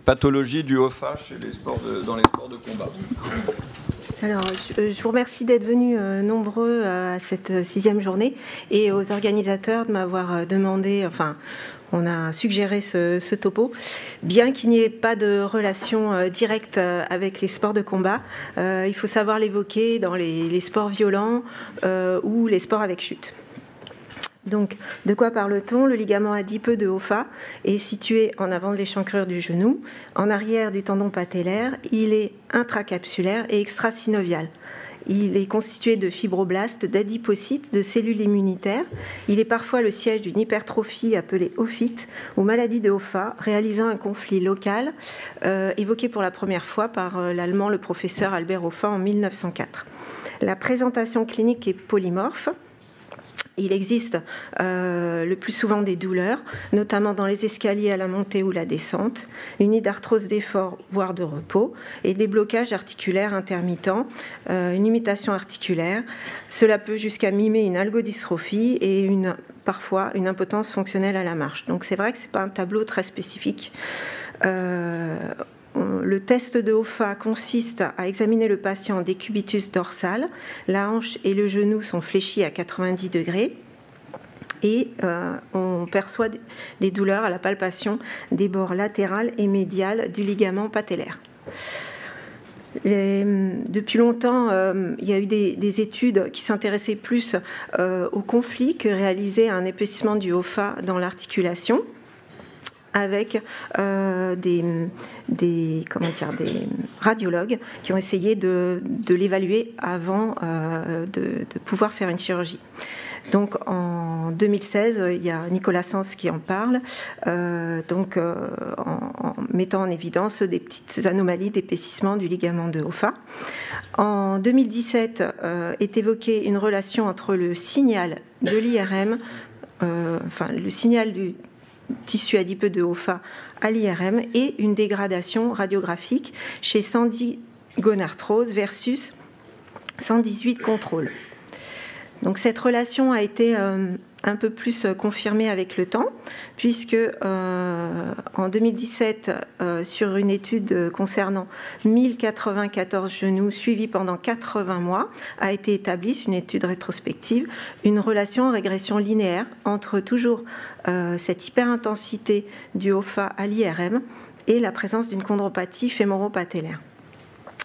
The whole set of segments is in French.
pathologie du OFA dans les sports de combat. Alors, je vous remercie d'être venus nombreux à cette 6e journée et aux organisateurs de m'avoir demandé, enfin, on a suggéré ce topo. Bien qu'il n'y ait pas de relation directe avec les sports de combat, il faut savoir l'évoquer dans les sports violents ou les sports avec chute. Donc, de quoi parle-t-on? Le ligament adipeux de Hoffa est situé en avant de l'échancrure du genou, en arrière du tendon patellaire. Il est intracapsulaire et extrasynovial. Il est constitué de fibroblastes, d'adipocytes, de cellules immunitaires. Il est parfois le siège d'une hypertrophie appelée ophite ou maladie de Hoffa, réalisant un conflit local évoqué pour la première fois par l'allemand le professeur Albert Hoffa en 1904. La présentation clinique est polymorphe. Il existe le plus souvent des douleurs, notamment dans les escaliers à la montée ou la descente, une d'arthrose d'effort, voire de repos, et des blocages articulaires intermittents, une limitation articulaire. Cela peut jusqu'à mimer une algodystrophie et parfois une impotence fonctionnelle à la marche. Donc c'est vrai que ce n'est pas un tableau très spécifique. Le test de Hoffa consiste à examiner le patient en décubitus dorsal. La hanche et le genou sont fléchis à 90 degrés et on perçoit des douleurs à la palpation des bords latéral et médial du ligament patellaire. Depuis longtemps, il y a eu des études qui s'intéressaient plus au conflit que réalisaient un épaississement du Hoffa dans l'articulation, avec des radiologues qui ont essayé de l'évaluer avant de pouvoir faire une chirurgie. Donc en 2016, il y a Nicolas Sens qui en parle, en mettant en évidence des petites anomalies d'épaississement du ligament de Hoffa. En 2017 est évoquée une relation entre le signal de l'IRM, le signal du tissu adipeux de Hoffa à l'IRM et une dégradation radiographique chez 110 gonarthrose versus 118 contrôle. Donc cette relation a été un peu plus confirmée avec le temps, puisque en 2017, sur une étude concernant 1094 genoux suivis pendant 80 mois, a été établie, une étude rétrospective, une relation en régression linéaire entre toujours cette hyperintensité du Hoffa à l'IRM et la présence d'une chondropathie fémoro-patellaire.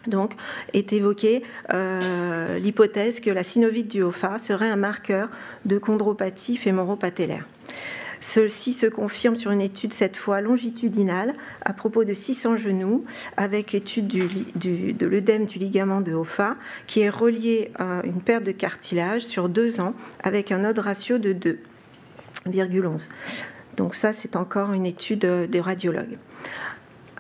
Donc, est évoquée l'hypothèse que la synovite du Hoffa serait un marqueur de chondropathie fémoro-patellaire. Ceci se confirme sur une étude cette fois longitudinale à propos de 600 genoux avec étude de l'œdème du ligament de Hoffa qui est relié à une perte de cartilage sur 2 ans avec un odds ratio de 2,11. Donc ça, c'est encore une étude des radiologues.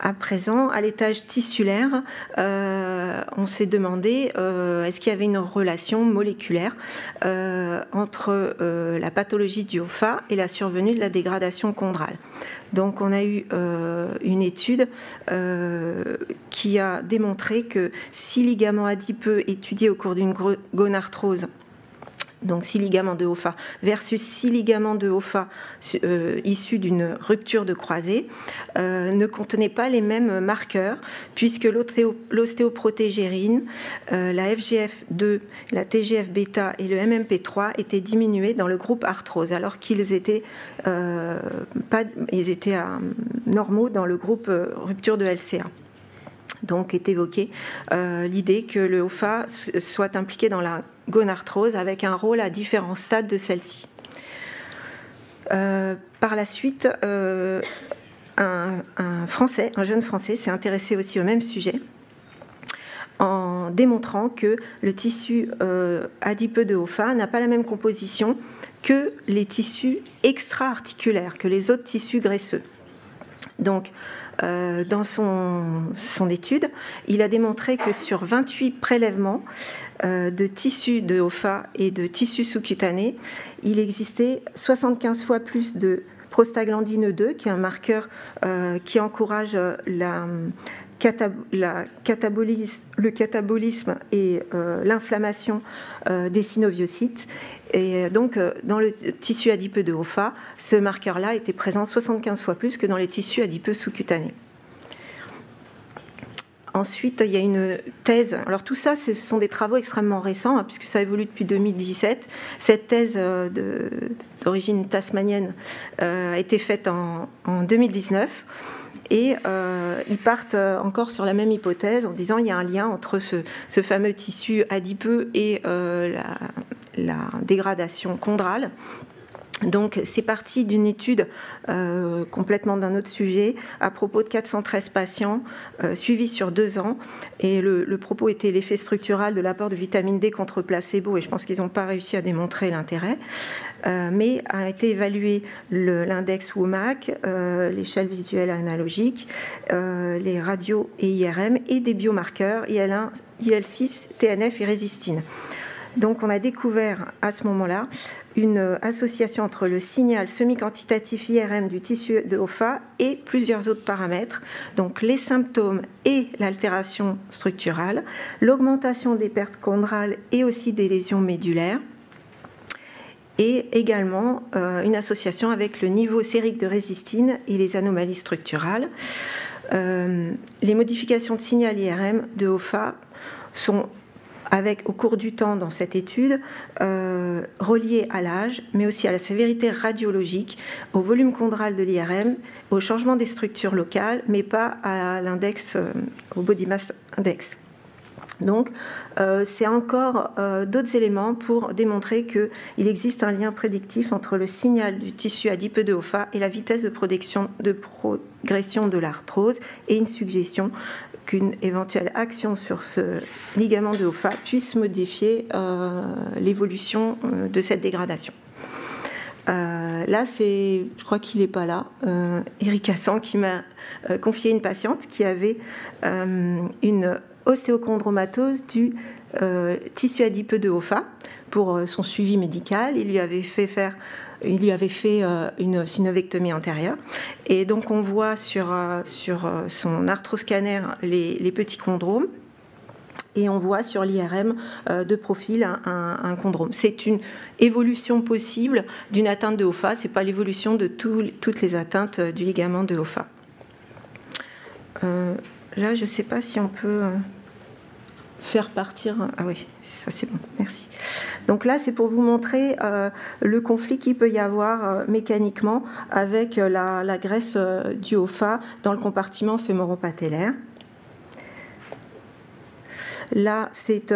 À présent, à l'étage tissulaire, on s'est demandé est-ce qu'il y avait une relation moléculaire entre la pathologie du Hoffa et la survenue de la dégradation chondrale. Donc on a eu une étude qui a démontré que 6 ligaments adipeux étudiés au cours d'une gonarthrose, donc 6 ligaments de Hoffa versus 6 ligaments de Hoffa issus d'une rupture de croisée ne contenaient pas les mêmes marqueurs puisque l'ostéoprotégérine, la FGF2, la TGF-bêta et le MMP3 étaient diminués dans le groupe arthrose alors qu'ils étaient, ils étaient normaux dans le groupe rupture de LCA. Donc est évoquée l'idée que le Hoffa soit impliqué dans la gonarthrose avec un rôle à différents stades de celle-ci. Par la suite, un jeune Français s'est intéressé aussi au même sujet en démontrant que le tissu adipeux de Hoffa n'a pas la même composition que les tissus extra-articulaires, que les autres tissus graisseux. Donc, dans son étude, il a démontré que sur 28 prélèvements de tissus de Hoffa et de tissus sous-cutanés, il existait 75 fois plus de prostaglandine 2, qui est un marqueur qui encourage le catabolisme et l'inflammation des synoviocytes. Et donc, dans le tissu adipeux de Hoffa, ce marqueur-là était présent 75 fois plus que dans les tissus adipeux sous-cutanés. Ensuite, il y a une thèse. Alors tout ça, ce sont des travaux extrêmement récents, puisque ça évolue depuis 2017. Cette thèse d'origine tasmanienne a été faite en 2019. Et ils partent encore sur la même hypothèse en disant qu'il y a un lien entre ce fameux tissu adipeux et la dégradation chondrale. Donc c'est parti d'une étude complètement d'un autre sujet à propos de 413 patients suivis sur 2 ans, et le propos était l'effet structural de l'apport de vitamine D contre placebo, et je pense qu'ils n'ont pas réussi à démontrer l'intérêt, mais a été évalué l'index WOMAC, l'échelle visuelle analogique, les radios et IRM et des biomarqueurs IL1, IL6, TNF et résistine. Donc on a découvert à ce moment-là une association entre le signal semi-quantitatif IRM du tissu de OFA et plusieurs autres paramètres, donc les symptômes et l'altération structurale, l'augmentation des pertes chondrales et aussi des lésions médulaires, et également une association avec le niveau sérique de résistine et les anomalies structurales. Les modifications de signal IRM de OFA sont au cours du temps dans cette étude, relié à l'âge, mais aussi à la sévérité radiologique, au volume chondral de l'IRM, au changement des structures locales, mais pas à l'index, au body mass index. Donc, c'est encore d'autres éléments pour démontrer qu'il existe un lien prédictif entre le signal du tissu adipeux de OFA et la vitesse de progression de l'arthrose, et une suggestion qu'une éventuelle action sur ce ligament de OFA puisse modifier l'évolution de cette dégradation. Là, je crois qu'il n'est pas là, Eric Hassan, qui m'a confié une patiente qui avait une ostéochondromatose du tissu adipeux de OFA pour son suivi médical. Il lui avait fait une synovectomie antérieure, et donc on voit sur son arthroscanner les petits chondromes, et on voit sur l'IRM de profil un chondrome. C'est une évolution possible d'une atteinte de OFA, ce n'est pas l'évolution de toutes les atteintes du ligament de OFA. Là, je ne sais pas si on peut faire partir... Ah oui, ça c'est bon, merci. Donc là, c'est pour vous montrer le conflit qu'il peut y avoir mécaniquement avec la graisse du OFA dans le compartiment fémoro-patellaire. Là, c'est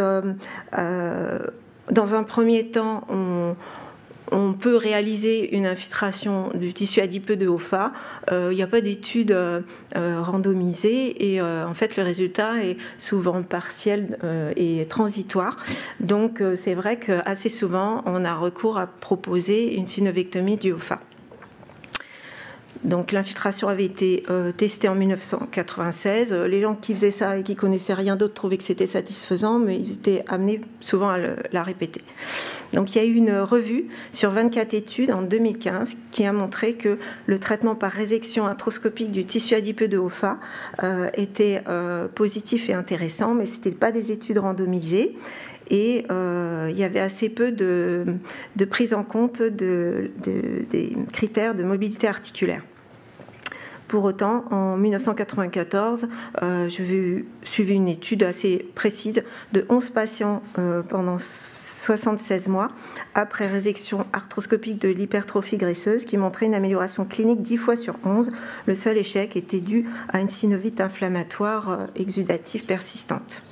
dans un premier temps, on peut réaliser une infiltration du tissu adipeux de OFA. Il n'y a pas d'études randomisées, et en fait le résultat est souvent partiel et transitoire. Donc c'est vrai qu'assez souvent on a recours à proposer une synovectomie du OFA. Donc l'infiltration avait été testée en 1996. Les gens qui faisaient ça et qui connaissaient rien d'autre trouvaient que c'était satisfaisant, mais ils étaient amenés souvent à la répéter. Donc il y a eu une revue sur 24 études en 2015 qui a montré que le traitement par résection arthroscopique du tissu adipeux de OFA était positif et intéressant, mais ce n'étaient pas des études randomisées. Et il y avait assez peu de prise en compte des critères de mobilité articulaire. Pour autant, en 1994, j'ai suivi une étude assez précise de 11 patients pendant 76 mois après résection arthroscopique de l'hypertrophie graisseuse, qui montrait une amélioration clinique 10 fois sur 11. Le seul échec était dû à une synovite inflammatoire exudative persistante.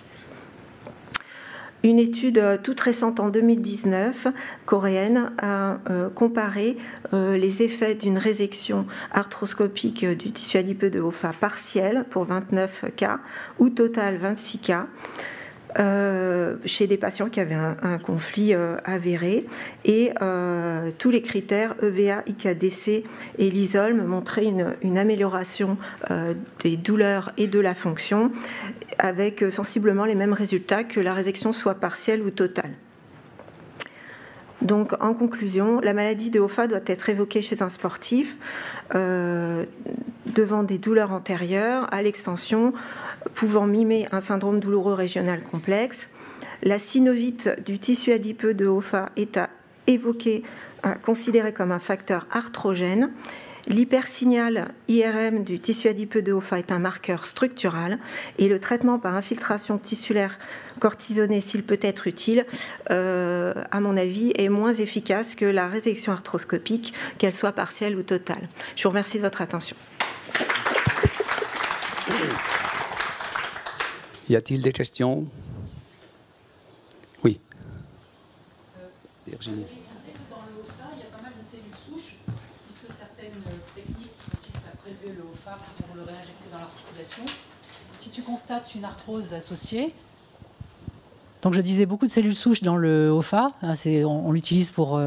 Une étude toute récente en 2019, coréenne, a comparé les effets d'une résection arthroscopique du tissu adipeux de OFA partielle pour 29 cas ou total 26 cas chez des patients qui avaient un conflit avéré, et tous les critères EVA, IKDC et l'ISOLM montraient une amélioration des douleurs et de la fonction, avec sensiblement les mêmes résultats que la résection soit partielle ou totale. Donc, en conclusion, la maladie de OFA doit être évoquée chez un sportif devant des douleurs antérieures à l'extension pouvant mimer un syndrome douloureux régional complexe. La synovite du tissu adipeux de OFA est à évoquer, à considérer comme un facteur arthrogène. L'hypersignal IRM du tissu adipeux de Hoffa est un marqueur structural et le traitement par infiltration tissulaire cortisonnée, s'il peut être utile, à mon avis, est moins efficace que la résection arthroscopique, qu'elle soit partielle ou totale. Je vous remercie de votre attention. Y a-t-il des questions? Oui. Virginie. Dans le Hoffa, il y a pas mal de cellules souches, puisque certaines techniques consistent à prélever le Hoffa pour le réinjecter dans l'articulation. Si tu constates une arthrose associée, donc je disais beaucoup de cellules souches dans le Hoffa, hein, on l'utilise pour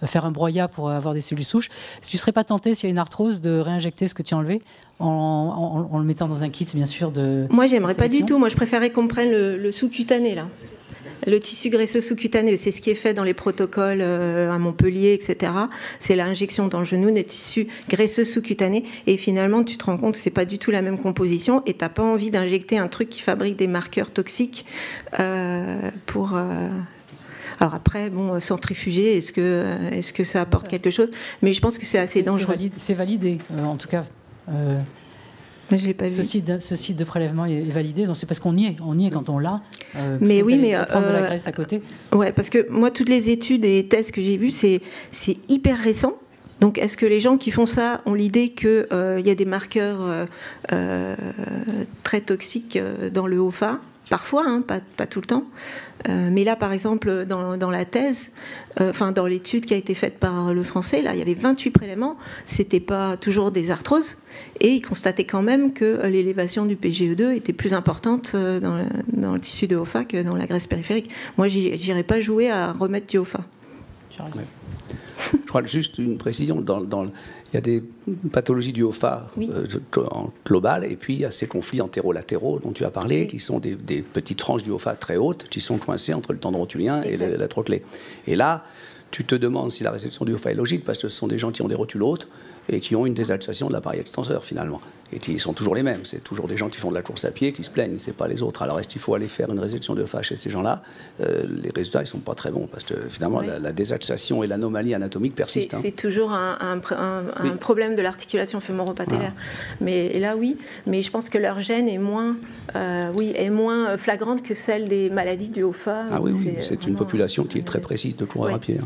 faire un broyat pour avoir des cellules souches. Est-ce que tu ne serais pas tenté, s'il y a une arthrose, de réinjecter ce que tu as enlevé en le mettant dans un kit, bien sûr, de... Moi, j'aimerais pas du tout. Moi, je préférais qu'on prenne le sous-cutané, là. Le tissu graisseux sous-cutané, c'est ce qui est fait dans les protocoles à Montpellier, etc. C'est l'injection dans le genou des tissus graisseux sous-cutanés. Et finalement, tu te rends compte que c'est pas du tout la même composition et t'as pas envie d'injecter un truc qui fabrique des marqueurs toxiques pour... Alors après, bon, centrifuger, est-ce que ça apporte quelque chose? Mais je pense que c'est assez dangereux. C'est validé, en tout cas. Je l'ai pas vu. Ce site de prélèvement est validé, c'est parce qu'on y est quand on l'a. Mais oui, mais prendre de la graisse à côté. Ouais, parce que moi, toutes les études et tests que j'ai vus, c'est hyper récent. Donc, est-ce que les gens qui font ça ont l'idée qu'il y a des marqueurs très toxiques dans le Hoffa? Parfois, hein, pas tout le temps. Mais là, par exemple, dans la thèse, dans l'étude qui a été faite par le Français, là, il y avait 28 prélèvements. C'était pas toujours des arthroses. Et ils constataient quand même que l'élévation du PGE2 était plus importante dans le tissu de Hoffa que dans la graisse périphérique. Moi, j'irais pas jouer à remettre du Hoffa. Je crois juste une précision. Il y a des pathologies du Hoffa en global, et puis il y a ces conflits antérolatéraux dont tu as parlé, qui sont des petites franges du Hoffa très hautes, qui sont coincées entre le tendon rotulien et la trochlée. Et là, tu te demandes si la résection du Hoffa est logique, parce que ce sont des gens qui ont des rotules hautes et qui ont une désaltération de l'appareil extenseur, finalement. Et qui sont toujours les mêmes. C'est toujours des gens qui font de la course à pied, qui se plaignent, c'est pas les autres. Alors, est-ce qu'il faut aller faire une résection de Hoffa chez ces gens-là? Les résultats, ils sont pas très bons, parce que finalement, la désaltération et l'anomalie anatomique persistent. C'est toujours un problème de l'articulation fémoro-patellaire. Mais là, oui. Mais je pense que leur gène est moins flagrante que celle des maladies du Hoffa. Ah oui, c'est une population qui est très précise de coureurs à pied.